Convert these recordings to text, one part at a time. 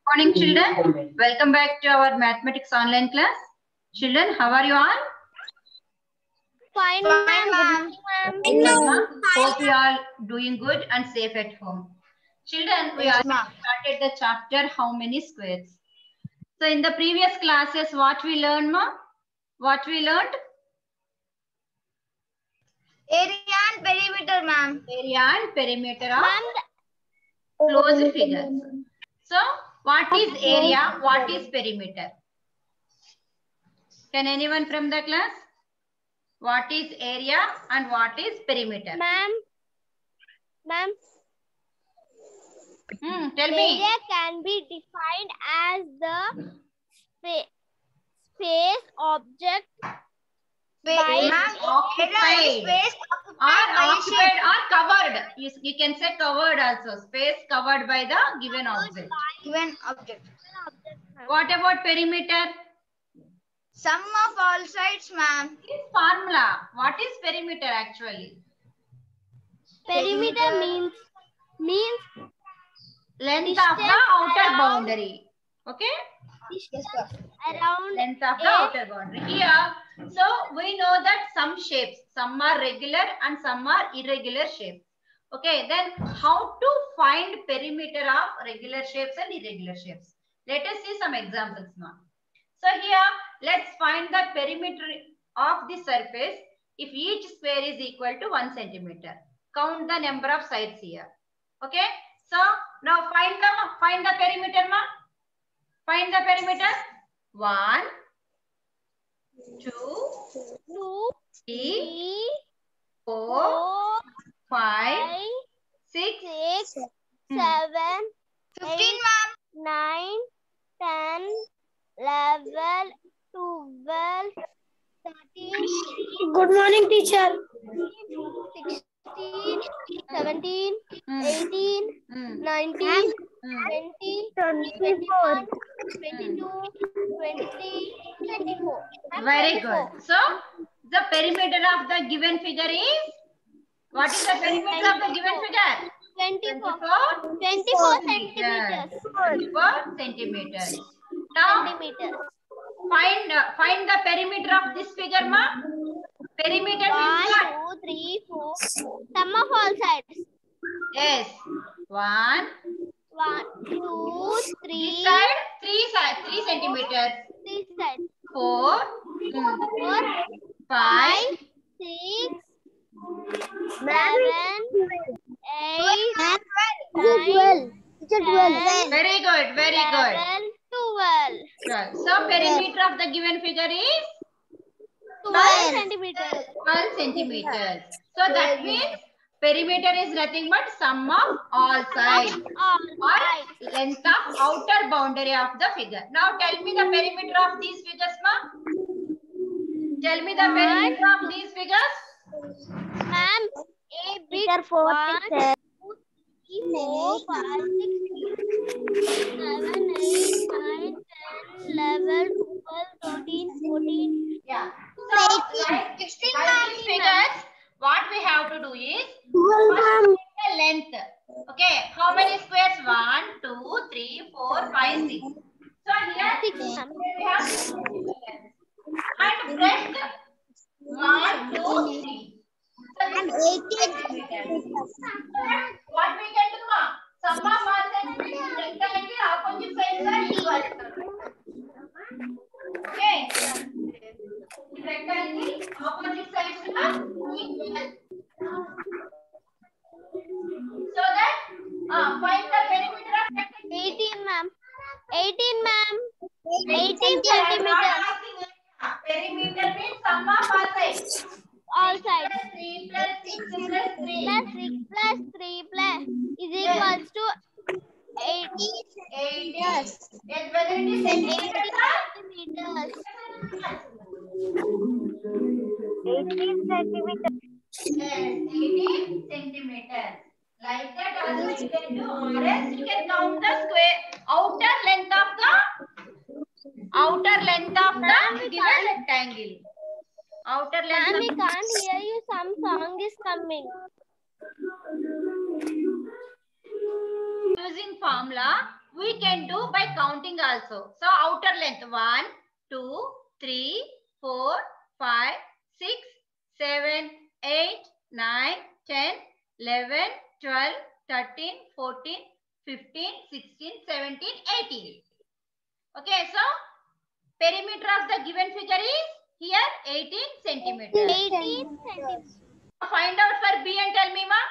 Morning, children. Welcome back to our mathematics online class. Children, how are you all? Fine, ma'am. Good, ma'am. Hope you are doing good and safe at home. Children, we already started the chapter How Many Squares. So in the previous classes, what we learned, ma'am? What we learned? Area and perimeter, ma'am. Area and perimeter of closed figures. So what is area? What is perimeter? Can anyone from the class? What is area and what is perimeter? Ma'am. Tell me. Area can be defined as the space object occupied or covered. You can say covered also. Space covered by the given object. What about perimeter? Sum of all sides, ma'am. This formula. What is perimeter actually? Perimeter means length of the outer boundary. Okay? Around length of the outer boundary. Here, so we know that some are regular and some are irregular shapes. Okay, then how to find perimeter of regular shapes and irregular shapes? Let us see some examples now. So here, let's find the perimeter of the surface if each square is equal to 1 centimeter. Count the number of sides here. Okay, so now find the perimeter, ma. Find the perimeter. 1, 2, 3, 4, 5, 6, 7, 15, 9, 10, 11, 12, 13. Good morning, teacher. 16, 17, 18, 19, 20, 21, 22, 23, 24. Very good. So, the perimeter of the given figure is? What is the perimeter of the given figure? 24 centimeters. 24 centimeters. Now, find the perimeter of this figure, ma. Perimeter means what? 1, 2, 3, 4. Sum of all sides. Yes. 1, 2, 3. This side, 3 centimeters. 3 sides. 4, 5, 6, 7, 8, 9, 10. Very good, very good. 12. So, perimeter of the given figure is? 12 centimeters. 12 centimeters. So, that means perimeter is nothing but sum of all sides or length of outer boundary of the figure. Now, tell me the perimeter of these figures, ma. Tell me the perimeter of these figures. Ma'am, a bit 1, 2, 3, 4, 5, 6, 7, 8, 9, 10, 11, 12, 13, 14. Yeah. So, like these figures, what we have to do is first the length. Okay, how many squares? 1, 2, 3, 4, 5, 6. So here we have 6 squares. And breadth 1, 2, 3. So this is 18 centimeters. What we can do now? Sum of all centimeters, rectangle, opposite sides are equal. Okay. Rectangle, opposite sides are equal. So that find the perimeter of rectangle. 18, ma'am. 18 centimeters. Perimeter means sum of all sides. All sides. 3 plus 6 plus 3. Plus 6 plus 3 plus is equals to 80. 80. Yes, whether it is centimeters or 18 centimeters. Yes, 18 centimeters. Like that also you can do, or else you can count the square outer length of the given rectangle. Outer length. Ma'am, we can't hear you. Some song is coming. using formula, we can do by counting also. So outer length 1, 2, 3, 4, 5, 6, 7, 8, 9, 10, 11, 12, 13, 14, 15, 16, 17, 18. Okay, so perimeter of the given figure is here 18 centimeters. 18 centimeters. Find out for B and tell me, ma.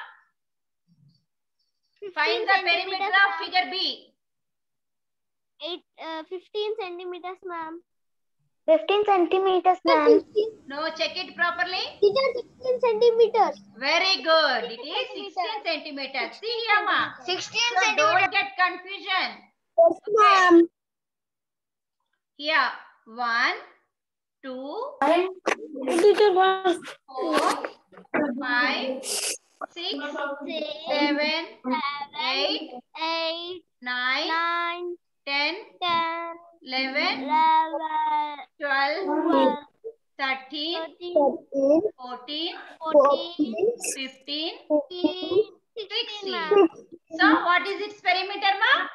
Find the perimeter of figure B. 15 centimeters, ma'am. 15 centimeters, ma'am. No, check it properly. 16 centimeters. Very good. It is 16 centimeters. See here, ma. 16 So don't get confusion. Yes, ma'am. Here, 1, 2, 4, 5, 6, 7, 8, 8, 9, 9, 10, 10, 11, 11, 12, 12, 13, 13, 14, 14, 15, 15, 16. ma'am. So what is its perimeter, ma?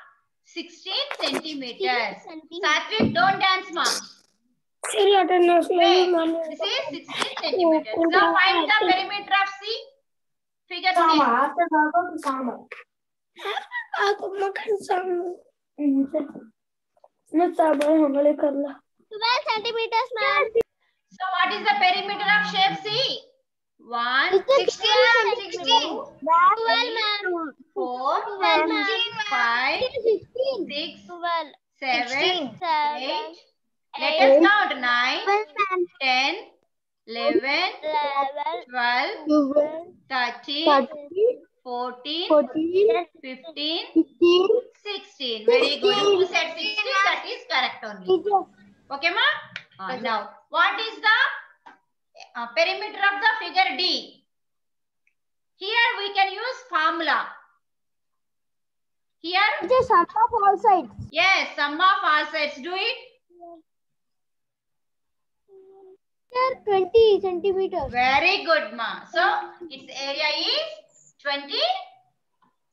16 centimeters. 16 Satvik, don't dance, ma. Serious attendance, Okay. ma'am. This is 16 centimeters. So find the perimeter of C. Figure C. After Sama. Aku makan sama. मैं सब हमले कर ला 12 centimeters, ma'am. So what is the perimeter of shape C? 1, 16 2, 12, ma'am. 4, 12, ma'am. 5, 16. 6, 12, 7, 7, 8. Let us count 9, 10, 11, 11, 12, 12, 13, 14, 14, 15, 15. 16. Very good. Who said 16? That is correct only. Okay, ma? Now, what is the perimeter of the figure D? Here we can use formula. Here, It is sum of all sides. yes, sum of all sides. Do it. Here 20 centimeters. Very good, ma. So, its area is 20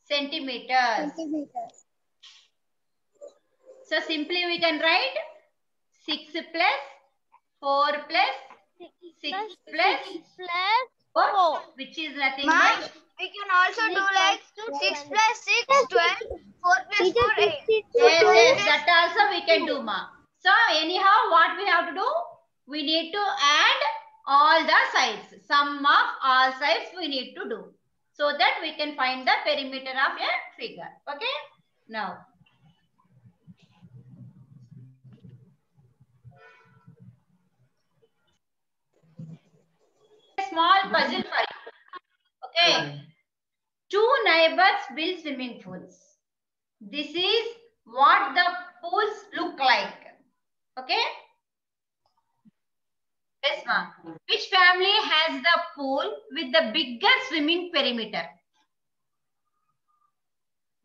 centimeters. So, simply we can write 6 plus 4 plus 6 plus 4, which is nothing but We can also do like 6 plus 6, 12, 4 plus 4, 8. yes, that also we can do, ma. So, anyhow, what we have to do? We need to add all the sides. Sum of all sides we need to do. So that we can find the perimeter of a figure. Okay? Now. A small puzzle for you. Okay. 2 neighbors build swimming pools. This is what the pools look like. Okay? Yes, ma'am. Which family has the pool with the bigger swimming perimeter?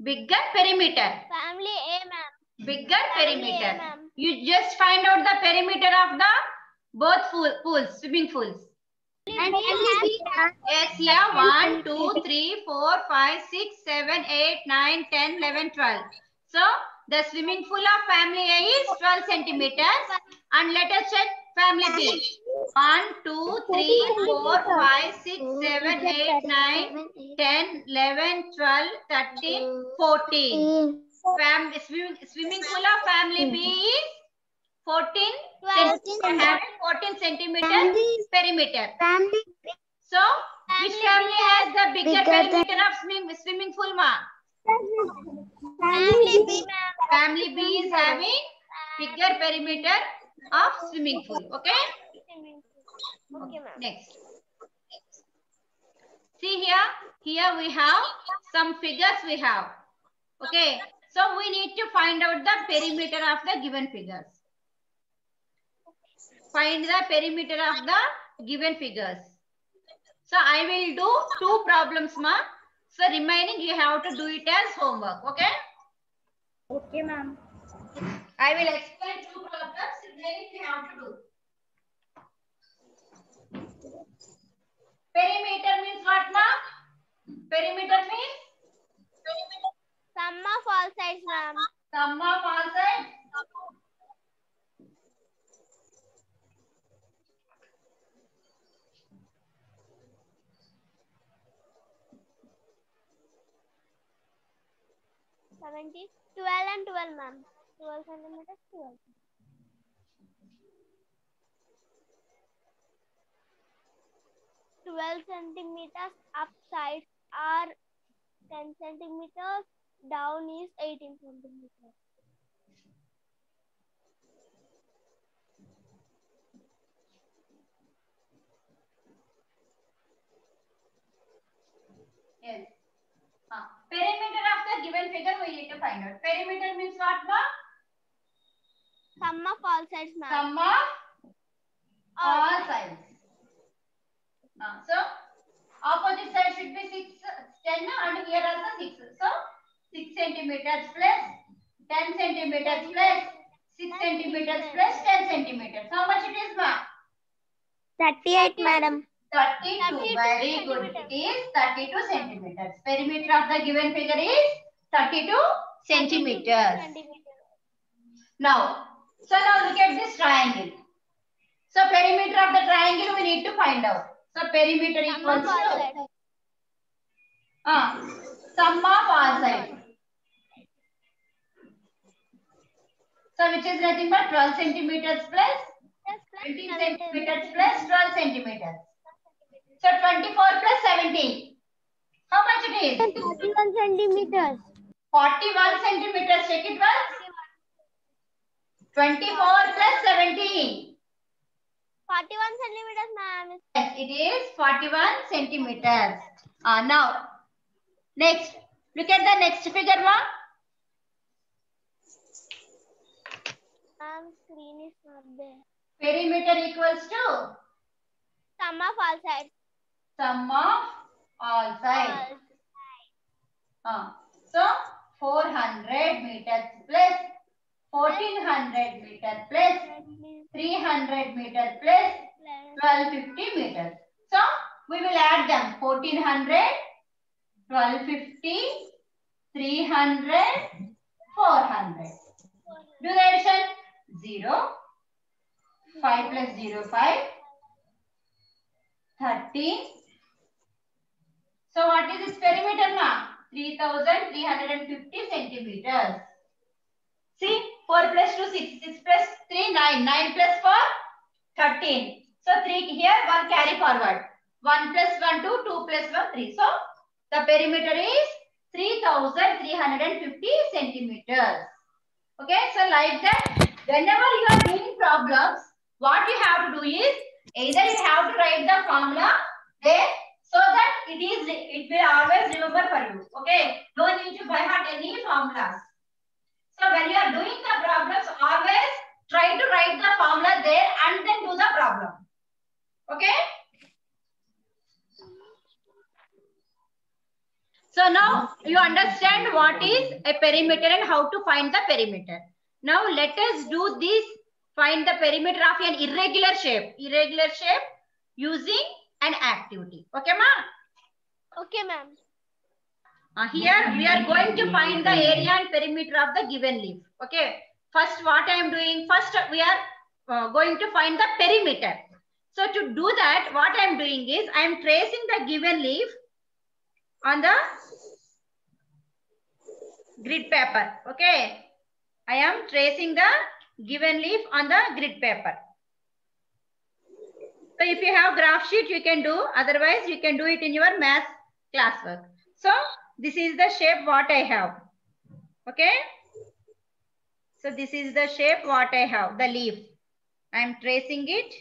Bigger perimeter. Family A, ma'am. Bigger perimeter. A, ma'am. You just find out the perimeter of the both pools, swimming pools. And family B, Yes, yeah. 1, 2, 3, 4, 5, 6, 7, 8, 9, 10, 11, 12. So, the swimming pool of family A is 12 centimeters. And let us check family B. 1, 2, 3, 4, 5, 6, 7, 8, 9, 10, 11, 12, 13, 14. Swimming pool of family B is 14 centimeters perimeter. So, which family has the bigger perimeter of swimming pool, ma? family B, ma'am. Family B is having bigger perimeter of swimming pool. Okay? Okay, ma'am. Next. See here. Here we have some figures we have. Okay. So we need to find out the perimeter of the given figures. Find the perimeter of the given figures. So I will do 2 problems, ma. So remaining you have to do it as homework. Okay? Okay, ma'am. I will explain 2 problems. Remaining you have to do. Perimeter means what, ma? Perimeter means Sum Sum of all sides, ma'am. Sum of all sides. $70, 12 and 12, ma'am. 12 centimeters, 12. 12 centimeters up sides are 10 centimeters. Down is 18 centimeters. Yes. Perimeter of the given figure we need to find out. Perimeter means what, ma'am? Sum of all sides, ma'am. Sum of all sides. So opposite side should be 10 and here also 6. So 6 centimeters plus 10 centimeters plus 6 centimeters plus 10 centimeters. How much it is, ma'am? 38, madam. 32. Very good. It is 32 centimeters. Perimeter of the given figure is 32 centimeters. Now look at this triangle. So perimeter of the triangle we need to find out. So perimeter equals to sum of all sides. So which is nothing but 12 centimeters plus 20 centimeters plus 12 centimeters. So 24 plus 17. How much it is? 41 centimeters. 41 centimeters. Check it once. 24 plus 17. 41 centimeters, ma'am. Yes, it is 41 centimeters. Now, next. Look at the next figure, ma'am. Screen is not there. Perimeter equals to Sum of all sides. sum of all sides. So 400 meters plus 1400 meters plus 300 meters plus 1250 meters. So we will add them. 1400, 1250, 300, 400. Do the addition. 0, 5 plus 0, 5, 13. So what is its perimeter now? 3350 centimeters. See, 4 plus 2, 6, 6 plus 3, 9, 9 plus 4, 13. So 3 here, 1 carry forward. 1 plus 1, 2, 2 plus 1, 3. So the perimeter is 3350 centimeters. Okay, so like that, whenever you are doing problems, what you have to do is either you have to write the formula there so that it will always remember for you. Okay, no need to by heart any formulas. So when you are doing the problems, always try to write the formula there and then do the problem. Okay. So now you understand what is a perimeter and how to find the perimeter. Now let us do this. Find the perimeter of an irregular shape. Irregular shape using an activity. Okay, ma'am? Okay, ma'am. Here we are going to find the area and perimeter of the given leaf. Okay. First what I am doing? First we are going to find the perimeter. So to do that, what I am doing is I am tracing the given leaf on the grid paper. Okay. I am tracing the given leaf on the grid paper. So if you have graph sheet, you can do. Otherwise, you can do it in your math classwork. So this is the shape what I have. Okay. So this is the shape what I have, the leaf. I am tracing it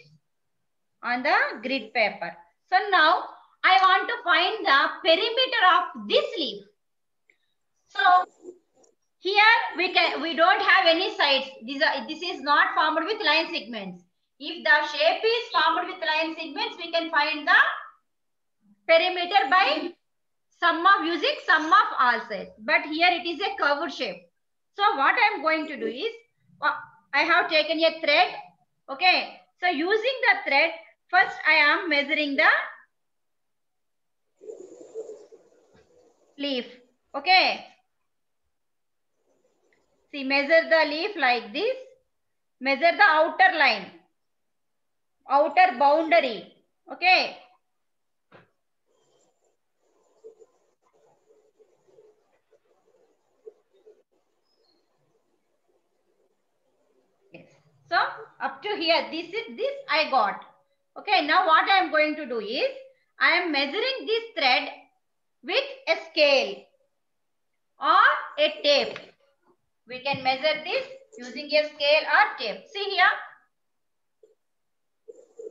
on the grid paper. So now I want to find the perimeter of this leaf. So here we don't have any sides. This is not formed with line segments. If the shape is formed with line segments, we can find the perimeter by using sum of all sides. But here it is a curved shape. So what I am going to do is, I have taken a thread. Okay. So using the thread, first I am measuring the leaf. Okay. See, measure the leaf like this. Measure the outer line, outer boundary. Okay. Yes. So up to here, this I got. Okay. Now what I am going to do is I am measuring this thread with a scale or a tape. We can measure this using a scale or tape. See here.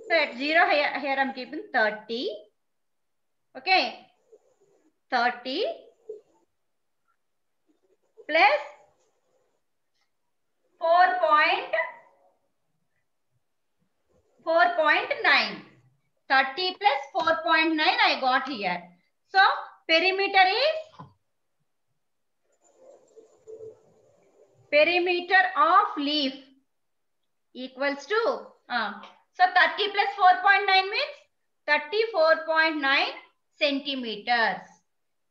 So at 0 here I'm keeping 30. Okay. 30 plus 4.9. 30 plus 4.9 I got here. So perimeter of leaf equals to so 30 plus 4.9 means 34.9 centimeters.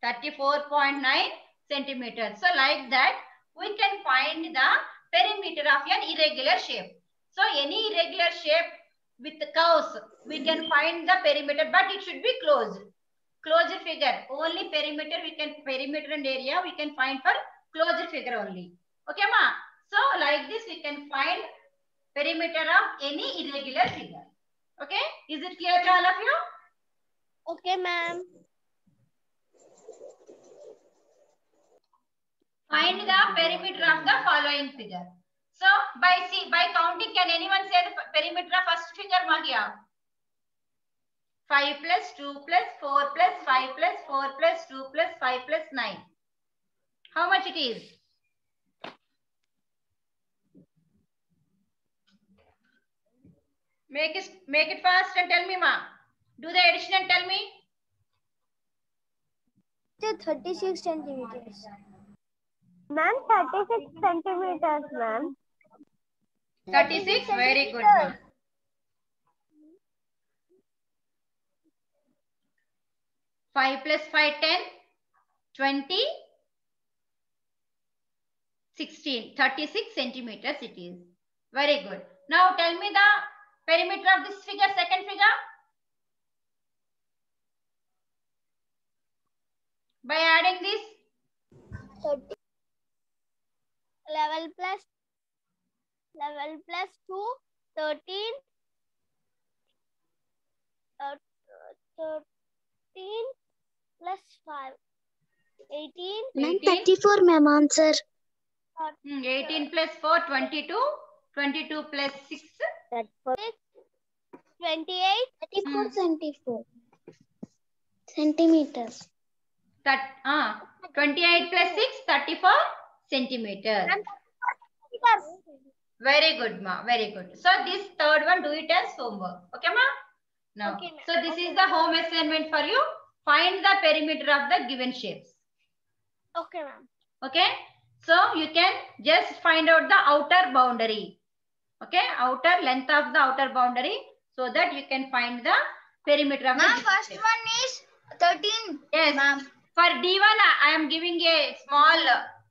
34.9 centimeters. So like that we can find the perimeter of an irregular shape. So any irregular shape with curves, we can find the perimeter, but it should be closed. Closed figure. Only perimeter and area we can find for closed figure only. Okay, ma? So like this we can find perimeter of any irregular figure. Okay? Is it clear to all of you? Okay, ma'am. Find the perimeter of the following figure. So by counting, can anyone say the perimeter of first figure, Magia? 5 plus 2 plus 4 plus 5 plus 4 plus 2 plus 5 plus 9. How much it is? Make it fast and tell me, ma. Do the addition and tell me. 36 centimeters. Ma'am, 36 centimeters, ma'am. 36, very good, ma. 5 plus 5, 10, 20, 16, 36 centimeters it is. Very good. Now tell me the perimeter of this figure, second figure. By adding this. 30. Level plus 2, 13. 13 plus 5. 18. Ma'am, 34, ma'am, answer. 18 plus 4, 22. 22 plus 6. 28. 34 centimeters. 28 plus 6, 34 centimeters. Very good, ma. Very good. So this third one, do it as homework. Okay, ma? Now, Okay, so this is the home assignment for you. Find the perimeter of the given shapes. Okay, ma'am. Okay. So you can just find out the outer boundary. Okay. Outer length of the outer boundary, so that you can find the perimeter of the given First shape. one is 13. Yes. Ma'am. For D1, I am giving a small,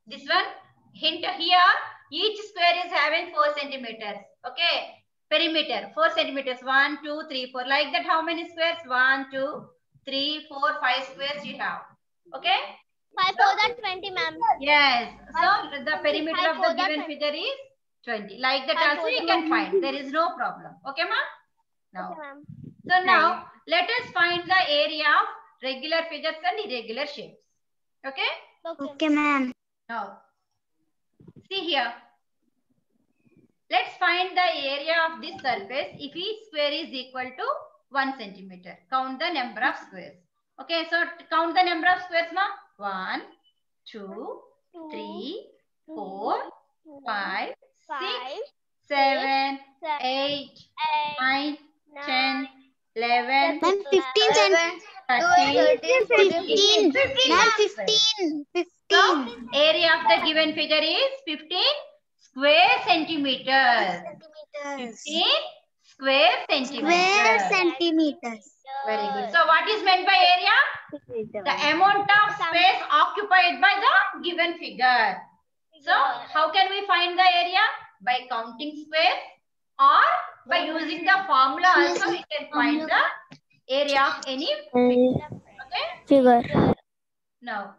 this one, hint here. Each square is having 4 centimeters. Okay. Perimeter, 4 centimeters. 1, 2, 3, 4. Like that, how many squares? 1, 2, 3, 4, 5 squares you have. Okay. 5 for that 20, ma'am. Yes. So the perimeter I of the for that given 20. figure is 20. Like that I also for you that can find. There is no problem. Okay, ma? Now. Okay, ma'am. So now let us find the area of regular figures and irregular shapes. Okay? Okay, ma'am. Now, see here. Let's find the area of this surface if each square is equal to 1 centimeter. Count the number of squares. Okay, so count the number of squares, ma. 1, 2, 3, 4, 5, 6, 7, 8, 9, 10, 11, Ma'am, 15 centimeters. 13, 15. Ma'am, 15. 15. So, area of the given figure is 15 square centimeters. 15 square centimeters. Square centimeters. Very good. So, what is meant by area? The amount of space occupied by the given figure. So how can we find the area? By counting squares or by using the formula also we can find the area of any figure. Okay? Figure. Now.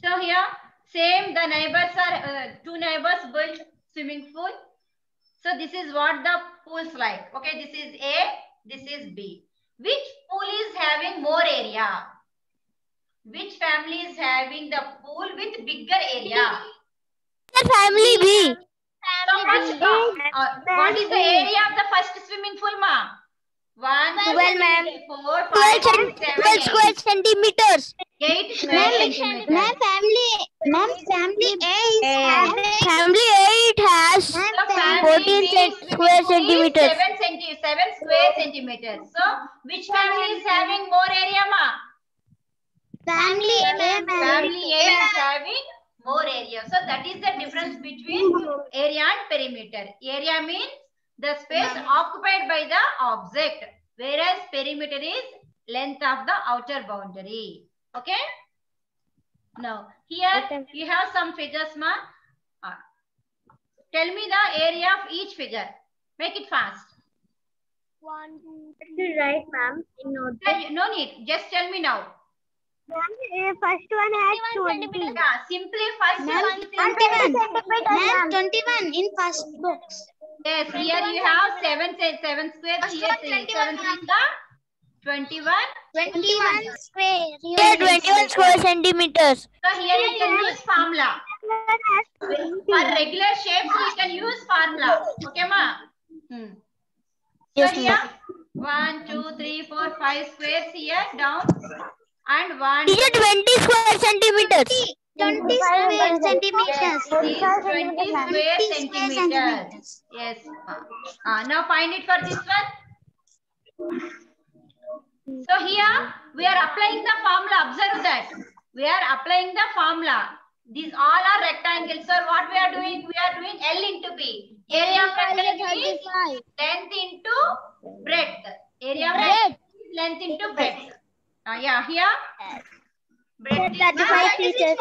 So here same the neighbors are two neighbors built swimming pool. So this is what the pool's like. Okay, this is A, this is B. Which pool is having more area? Which family is having the pool with bigger area? Family B. So what is the area of the first swimming pool, ma? 1, 2, 3, 4, 5, 6, 7, 8. Square centimeters. 8 square centimeters. Family A is having Family 8 has So family 14 B square centimeters. 7 square centimeters. So which family is having more area, ma? family A. Family A is having more area. So that is the difference between area and perimeter. Area means the space occupied by the object, whereas perimeter is length of the outer boundary. Okay? Now, here you have some figures, ma. Tell me the area of each figure. Make it fast. 1, 2, 3. Right, ma'am. In notebook. No need. Just tell me now. First one has 20. Yeah, simply first one. 21 in first box. Yes, here you have 7 squares. Here 7 is the 21. 21 square. Here 21 square centimeters. So here you can use formula. For regular shapes, we can use formula. Okay, ma? So Yes, here 1, 2, 3, 4, 5 squares here down. And 1. These are 20 square centimeters. 20 square centimeters. Is 20 square centimeters. Yes. Now find it for this one. So here we are applying the formula. Observe that. We are applying the formula. These all are rectangles. So what we are doing? We are doing L into B. Area of rectangle is length into breadth. Area of rectangle is length into breadth. Yeah, here. Breadth is 35 meters.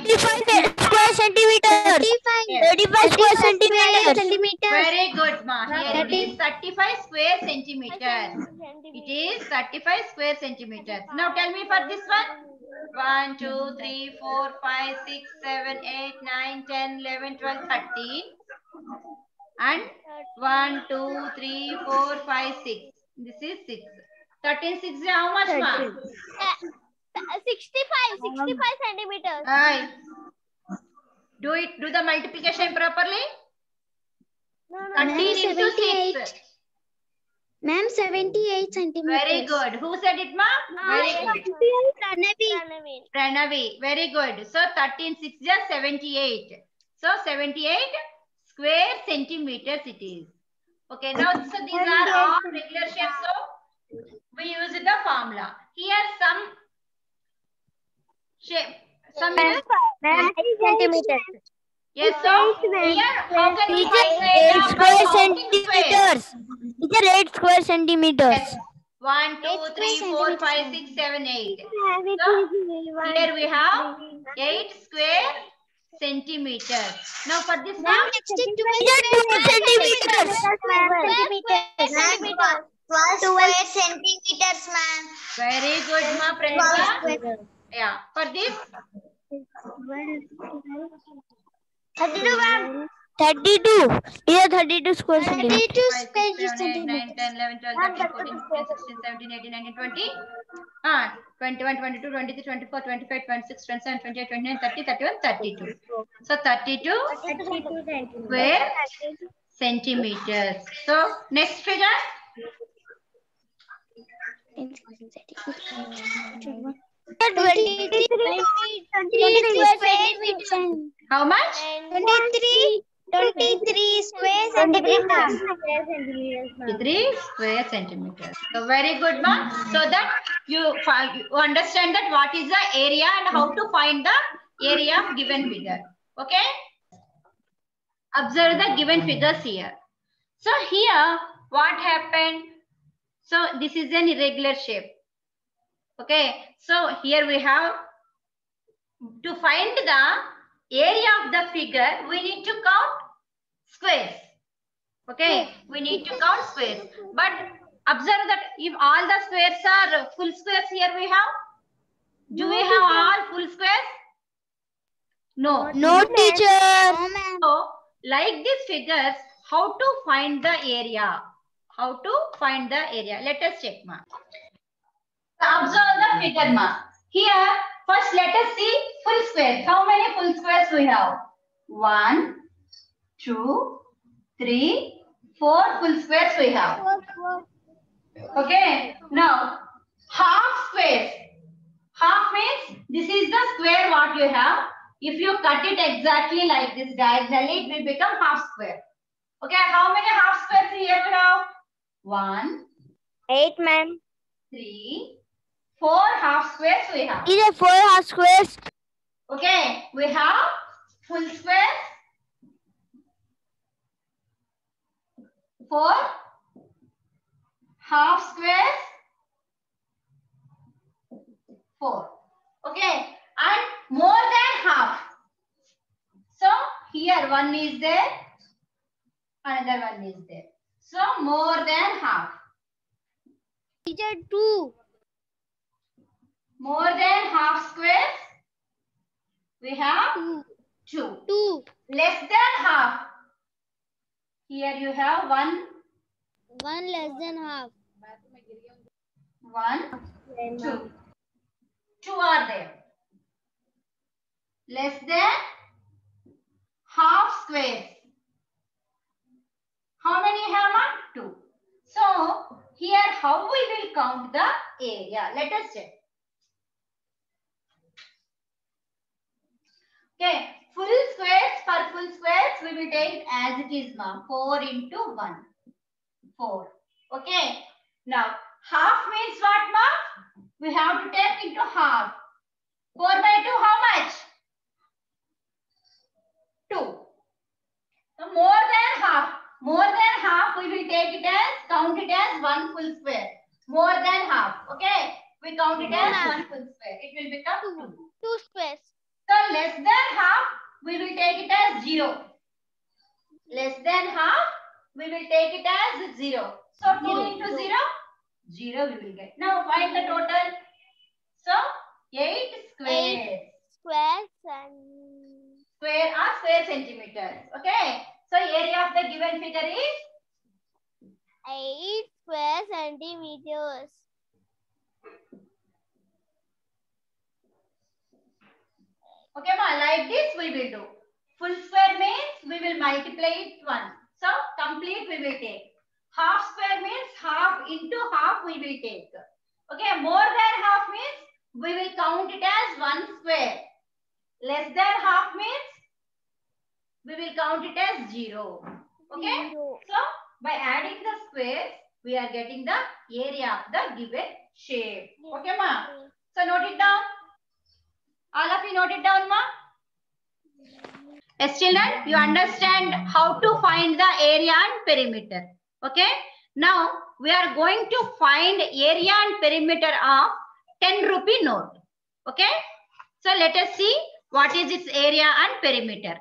35 square centimeters. 35 square centimeters. Very good, ma. Here it is 35 square centimeters. It is 35 square centimeters. Now tell me for this one. 1, 2, 3, 4, 5, 6, 7, 8, 9, 10, 11, 12, 13. And 1, 2, 3, 4, 5, 6. This is 6. 13, 6 is how much, ma? 65 centimeters. Aye. Do the multiplication properly. 13 into 6. Ma'am, 78 centimeters. Very good. Who said it, ma? Very good. Pranavi. Very good. So 13 6 is 78. So 78 square centimeters it is. Okay. Now so these are all regular shapes. So we use the formula. Here some shape. Some Centimeters. yes. So here how can we find 8 square centimeters. These are 8 square centimeters. Yes. 1, 2, 3, 4, 5, 6, 7, 8. So here we have 8 square centimeters. Now for this one, centimeters. 12 centimeters, ma'am. very good, ma Pranita. Yeah. For this, 32, ma'am. 32. These are 32 square centimeters. 32 5, square 6, 7, 8, 9, 10, 11, 12, 13, 14, 15, 16, 17, 18, 19, 20. 21, 22, 23, 24, 25, 26, 27, 28, 29, 30, 31, 32. So 32 square centimeters. So next figure. 23 How much? 23 square centimeters. 3 square centimeters. So very good, ma. So that you understand that what is the area and how to find the area of given figure. Okay. Observe the given figures here. So here what happened? So this is an irregular shape. Okay. So here we have to find the area of the figure, we need to count squares. Okay, we need to count squares. But observe that if all the squares are full squares here we have. Do we have all full squares? No. No, teacher. So, like these figures, how to find the area? How to find the area? Let us check, ma. Observe the figure, ma. Here, first let us see full squares. How many full squares we have? 1, 2, 3, 4 full squares we have. Okay. Now, half squares. Half means this is the square what you have. If you cut it exactly like this diagonally, it will become half square. Okay, how many half squares here we have? 1, 8, ma'am. 3, 4 half squares we have. Is it 4 half squares? Okay, we have full squares, 4 half squares, 4. Okay, and more than half. So here one is there, another one is there. So more than half. Teacher, 2. More than half squares, we have 2. 2. Less than half. Here you have 1. 1 less than half. 1, 2. 2 are there. Less than half squares. How many have ma? 2. So here how we will count the area? Let us check. Okay, full squares, for full squares we will take as it is ma. 4 into 1. 4. Okay. Now half means what ma? We have to take into half. 4 by 2 how much? 2. So more than half. More than half we will take it as, count it as 1 full square. More than half. Okay. We count it as 1 full square. It will become 2. 2 squares. So less than half we will take it as 0. Less than half we will take it as 0. So 2 into 0, 0 we will get. Now find the total. So 8 squares. 8 squares and Square are square centimeters. Okay. So area of the given figure is 8 square centimeters. okay, ma, like this we will do. Full square means we will multiply it once. So complete we will take. Half square means half into half we will take. Okay, more than half means we will count it as 1 square. Less than half means we will count it as 0. Okay. 0. So by adding the squares, we are getting the area of the given shape. Okay, ma. So note it down. All of you note it down, ma. Yes, children, you understand how to find the area and perimeter. Okay. Now we are going to find area and perimeter of 10 rupee note. Okay. So let us see what is its area and perimeter.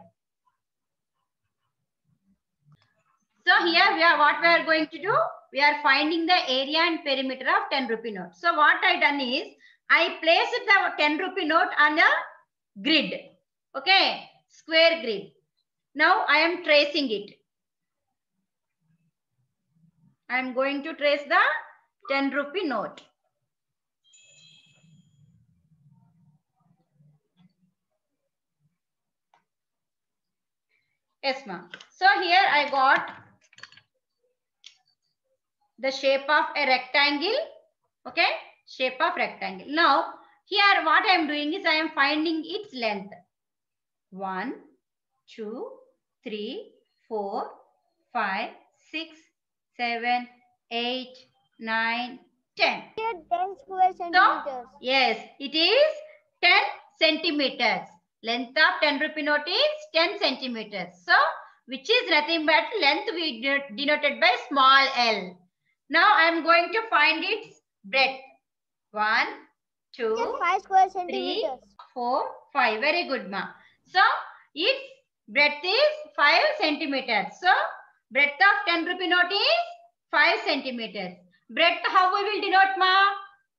So here what we are going to do? We are finding the area and perimeter of 10 rupee note. So what I done is I placed the 10 rupee note on a grid. Okay, square grid. Now I am tracing it. I am going to trace the 10 rupee note. Yes, ma'am. So here I got the shape of a rectangle. Okay, shape of rectangle. Now here what I am doing is I am finding its length. 1, 2, 3, 4, 5, 6, 7, 8, 9, 10. 10 square centimeters. So, yes, it is 10 centimeters. Length of 10 rupee note is 10 centimeters. So, which is nothing but length we denoted by small l. Now, I am going to find its breadth. 1, 2, 5 square 3, centimeters. 4, 5. Very good, ma. So its breadth is 5 centimeters. So breadth of 10 rupee note is 5 centimeters. Breadth how we will denote, ma?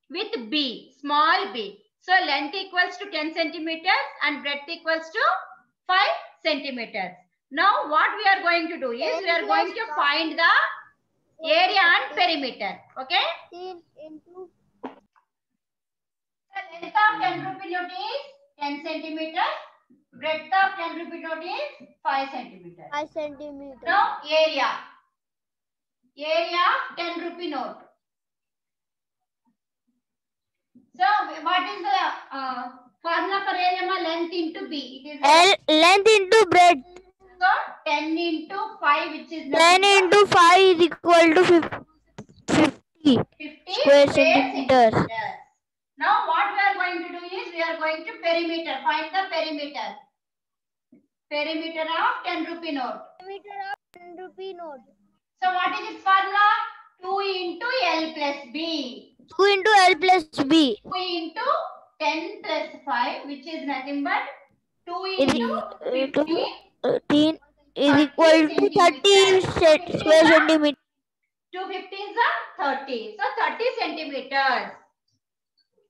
With B, small b. So length equals to 10 centimeters and breadth equals to 5 centimeters. Now what we are going to do is we are going to find the area and perimeter. Okay? 10 into The length of 10 rupee note is 10 centimeters. Breadth of 10 rupee note is 5 centimeters. 5 centimeters. Now area. Area of 10 rupee note. So what is the formula for area? Length into B. It is L length into breadth. so 10 into 5, which is 10 into 5 is equal to 50 square centimeters. Now what we are going to do is we are going to perimeter. Find the perimeter. Perimeter of 10 rupee note. Perimeter of 10 rupee note. So what is its formula? 2 into L plus B. 2 into L plus B. 2 into 10 plus 5, which is nothing but 2 Is into 15. 13 is equal to 30 square centimeters. 250 is 30. So 30 centimeters.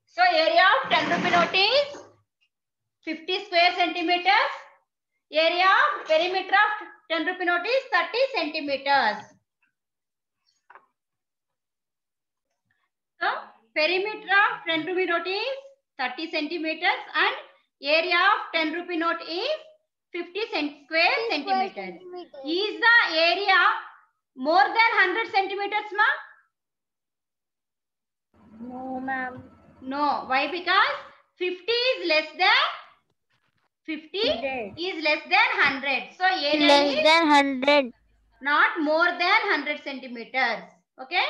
So area of 10 rupee note is 50 square centimeters. Area of perimeter of 10 rupee note is 30 centimeters. So perimeter of 10 rupee note is 30 centimeters and area of 10 rupee note is 50 square centimeters. Is the area more than 100 centimeters, ma? No, ma'am. No. Why? Because 50 is less than 50 is less than 100. So area Less is than 100. not more than 100 centimeters. Okay.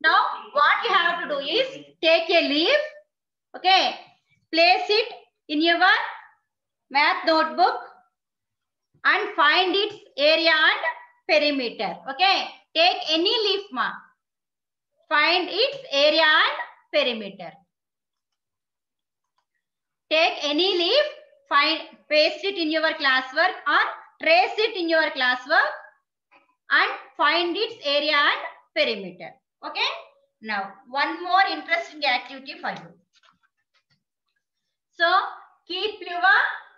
Now what you have to do is take a leaf. Okay. Place it in your math notebook and find its area and perimeter. Okay. Take any leaf, ma. Find its area and perimeter. Take any leaf, paste it in your classwork or trace it in your classwork and find its area and perimeter. Okay. Now, one more interesting activity for you. So, keep your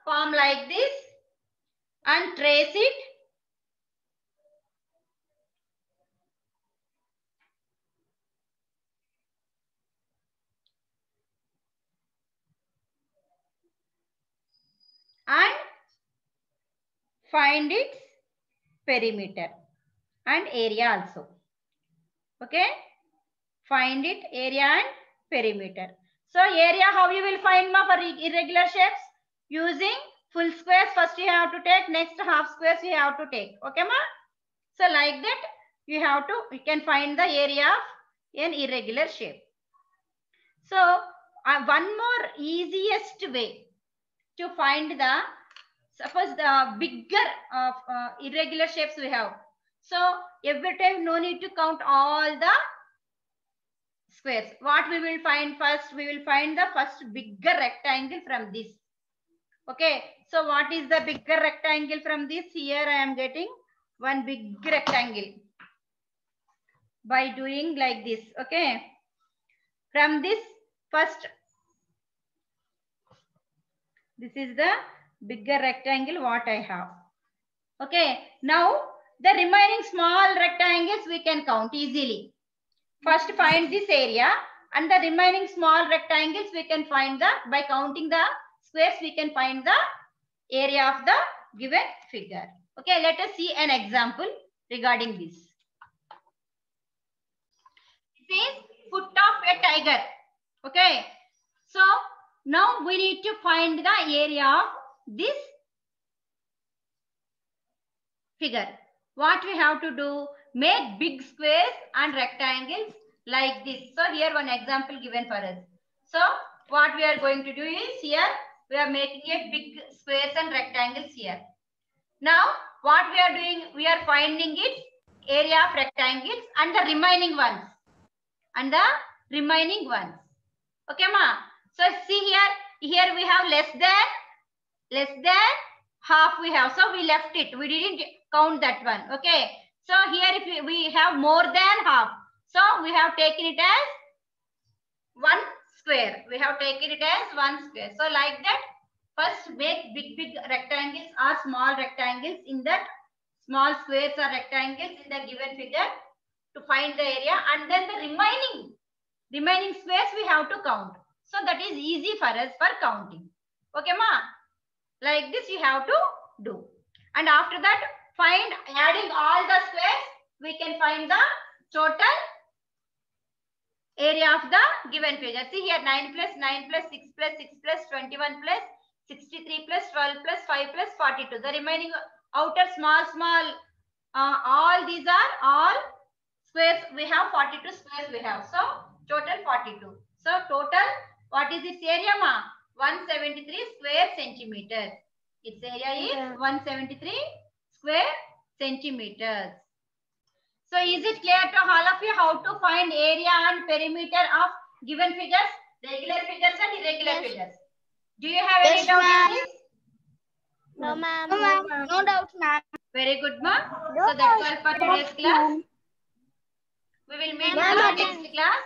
palm like this and trace it. And find its perimeter and area also. Okay. Find it area and perimeter. So area how you will find, ma, for irregular shapes? Using full squares first you have to take, next half squares you have to take. Okay, ma? So like that you can find the area of an irregular shape. So one more easiest way to find the, suppose the bigger of irregular shapes we have. So every time no need to count all the squares. What we will find first? We will find the first bigger rectangle from this. Okay. So what is the bigger rectangle from this? Here I am getting one big rectangle by doing like this. Okay. From this first, this is the bigger rectangle what I have. Okay. Now the remaining small rectangles we can count easily. First find this area and the remaining small rectangles we can find by counting the squares we can find the area of the given figure. Okay, let us see an example regarding this. This is foot of a tiger. Okay, so now we need to find the area of this figure. What we have to do? Make big squares and rectangles like this. So here one example given for us. So what we are going to do is here we are making a big squares and rectangles here. Now what we are doing? We are finding its area of rectangles and the remaining ones. And the remaining ones. Okay, ma. So see here we have less than half we have. So we left it. We didn't count that one. Okay. So here if we have more than half. So we have taken it as 1 square. We have taken it as 1 square. So like that, first make big rectangles or small rectangles in that small squares or rectangles in the given figure to find the area, and then the remaining squares we have to count. So that is easy for us for counting. Okay, ma? Like this you have to do. And after that, find, adding all the squares, we can find the total area of the given figure. See here, 9 plus 9 plus 6 plus 6 plus 21 plus 63 plus 12 plus 5 plus 42. The remaining outer small, all these are all squares. We have 42 squares we have. So total 42. So total, what is its area, ma? 173 square centimeters. Its area is 173 square centimeters. So is it clear to all of you how to find area and perimeter of given figures, regular figures and irregular figures? Do you have any doubt in this? No, ma'am. No doubt, ma'am. Very good, ma. So that's all for today's class. We will meet in the next class.